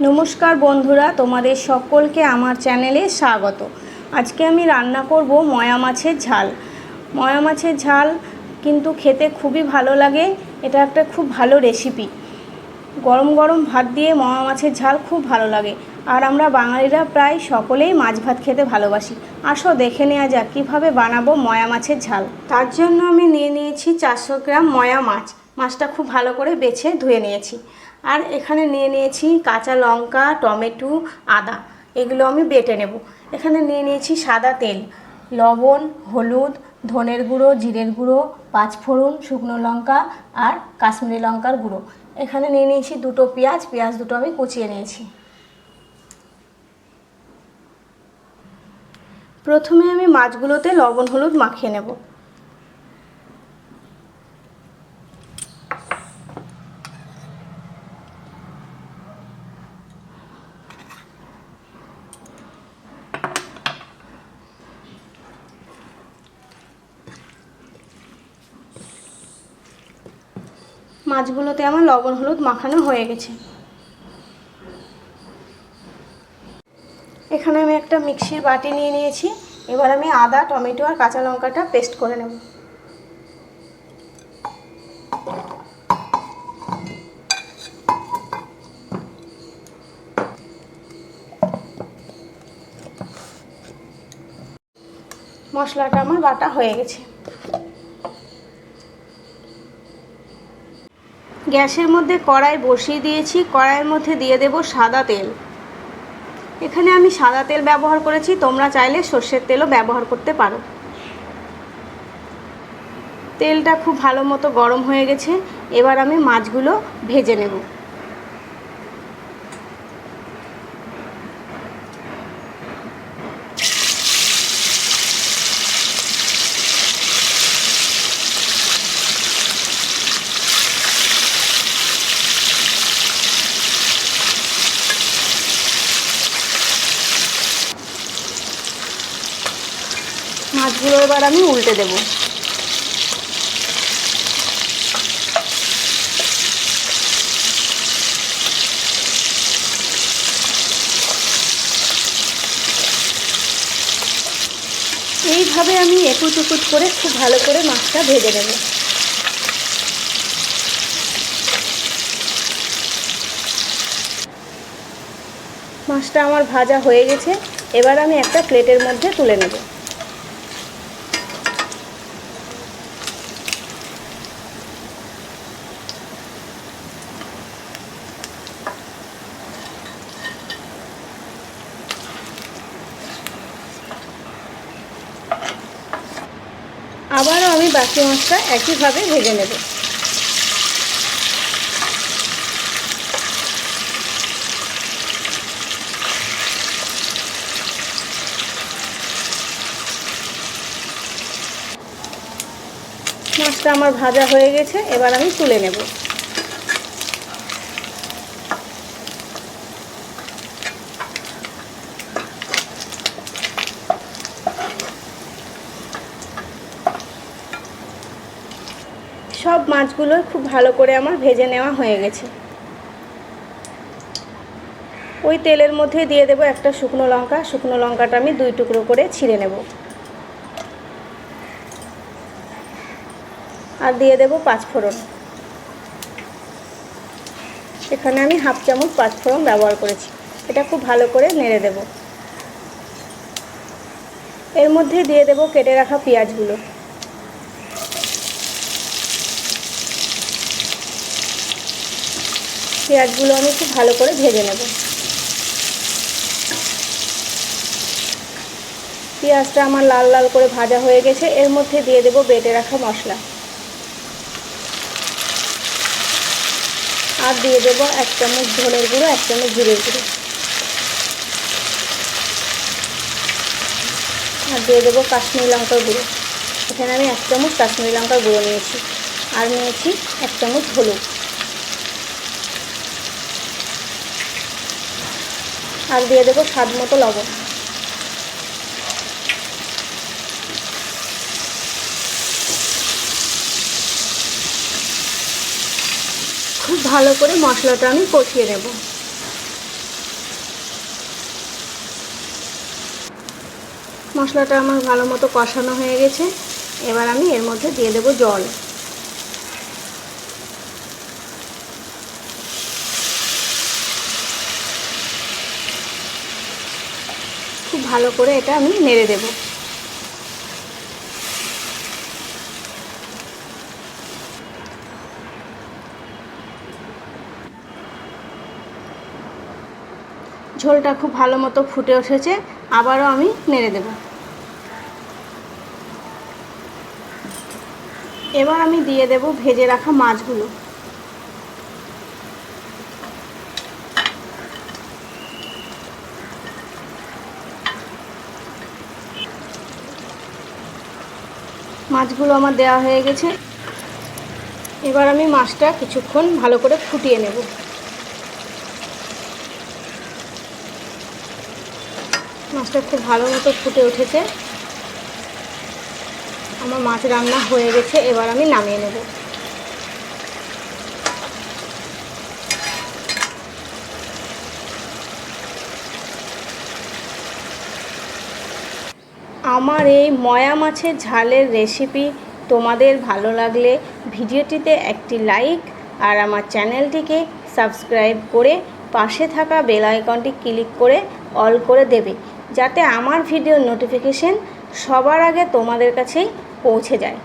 নমস্কার বন্ধুরা, তোমাদের সকলকে আমার চ্যানেলে স্বাগত। আজকে আমি রান্না করব ময়া মাছের ঝাল। ময়া মাছের ঝাল কিন্তু খেতে খুবই ভালো লাগে। এটা একটা খুব ভালো রেসিপি। গরম গরম ভাত দিয়ে ময়া মাছের ঝাল খুব ভালো লাগে। আর আমরা বাঙালিরা প্রায় সকলেই মাছ ভাত খেতে ভালোবাসি। আসো দেখে নেওয়া যাক কীভাবে বানাবো ময়া মাছের ঝাল। তার জন্য আমি নিয়ে নিয়েছি 400 গ্রাম ময়া মাছ। মাছটা খুব ভালো করে বেছে ধুয়ে নিয়েছি। আর এখানে নিয়ে নিয়েছি কাঁচা লঙ্কা, টমেটো, আদা, এগুলো আমি বেটে নেব। এখানে নিয়ে নিয়েছি সাদা তেল, লবণ, হলুদ, ধনের গুঁড়ো, জিরের গুঁড়ো, পাঁচফোড়ন, শুকনো লঙ্কা আর কাশ্মীরি লঙ্কার গুঁড়ো। এখানে নিয়ে নিয়েছি দুটো পেঁয়াজ দুটো আমি কুচিয়ে নিয়েছি। প্রথমে আমি মাছগুলোতে লবণ হলুদ মাখিয়ে নেব। মাছগুলোতে আমার লবণ হলুদ মাখানো হয়ে গেছে। এখানে আমি একটা মিক্সির বাটি নিয়ে নিয়েছি। এবার আমি আদা, টমেটো আর কাঁচা লঙ্কাটা পেস্ট করে নেব। মশলাটা আমার বাটা হয়ে গেছে। গ্যাসের মধ্যে কড়াই বসিয়ে দিয়েছি। কড়াইয়ের মধ্যে দিয়ে দেব সাদা তেল। এখানে আমি সাদা তেল ব্যবহার করেছি, তোমরা চাইলে সর্ষের তেলও ব্যবহার করতে পারো। তেলটা খুব ভালো মতো গরম হয়ে গেছে। এবার আমি মাছগুলো ভেজে নেব। মাছগুলো এবার আমি উল্টে দেব। এইভাবে আমি একুচ একুচ করে খুব ভালো করে মাছটা ভেজে নেব। মাছটা আমার ভাজা হয়ে গেছে। এবার আমি একটা প্লেটের মধ্যে তুলে নেব। আবারও আমি বাকি মাছটা একইভাবে ভেজে নেব। মাছটা আমার ভাজা হয়ে গেছে। এবার আমি তুলে নেব। সব মাছগুলো খুব ভালো করে আমার ভেজে নেওয়া হয়ে গেছে। ওই তেলের মধ্যে দিয়ে দেব একটা শুকনো লঙ্কা। শুকনো লঙ্কাটা আমি 2 টুকরো করে ছিঁড়ে নেব। আর দিয়ে দেব পাঁচফোড়ন। এখানে আমি হাফ চামচ পাঁচফোড়ন ব্যবহার করেছি। এটা খুব ভালো করে নেড়ে দেব। এর মধ্যে দিয়ে দেব কেটে রাখা পেঁয়াজগুলো। পেঁয়াজগুলো আমি খুব ভালো করে ভেজে নেব। পেঁয়াজটা আমার লাল লাল করে ভাজা হয়ে গেছে। এর মধ্যে দিয়ে দেব বেটে রাখা মশলা। আর দিয়ে দেব 1 চামচ ধনের গুঁড়ো, 1 চামচ জিরের গুঁড়ো। আর দিয়ে দেব কাশ্মীরি লঙ্কার গুঁড়ো। এখানে আমি 1 চামচ কাশ্মীরি লঙ্কার গুঁড়ো নিয়েছি। আর নিয়েছি 1 চামচ হলুদ। আর দিয়ে দেব স্বাদ মতো লবণ। খুব ভালো করে মশলাটা আমি কষিয়ে নেব। মশলাটা আমার ভালো মতো কষানো হয়ে গেছে। এবার আমি এর মধ্যে দিয়ে দেব জল। খুব ভালো করে এটা আমি নেড়ে দেব। ঝোলটা খুব ভালো মতো ফুটে উঠেছে, আবারও আমি নেড়ে দেব। এবার আমি দিয়ে দেব ভেজে রাখা মাছগুলো। মাছগুলো আমার দেওয়া হয়ে গেছে। এবার আমি মাছটা কিছুক্ষণ ভালো করে ফুটিয়ে নেব। মাছটা খুব ভালো মতো ফুটে উঠেছে। আমার মাছ রান্না হয়ে গেছে, এবার আমি নামিয়ে নেব। আমার এই ময়া মাছের ঝালের রেসিপি তোমাদের ভালো লাগলে ভিডিওটিতে একটি লাইক আর আমার চ্যানেলটিকে সাবস্ক্রাইব করে পাশে থাকা বেল আইকনটি ক্লিক করে অল করে দেবে, যাতে আমার ভিডিওর নোটিফিকেশন সবার আগে তোমাদের কাছেই পৌঁছে যায়।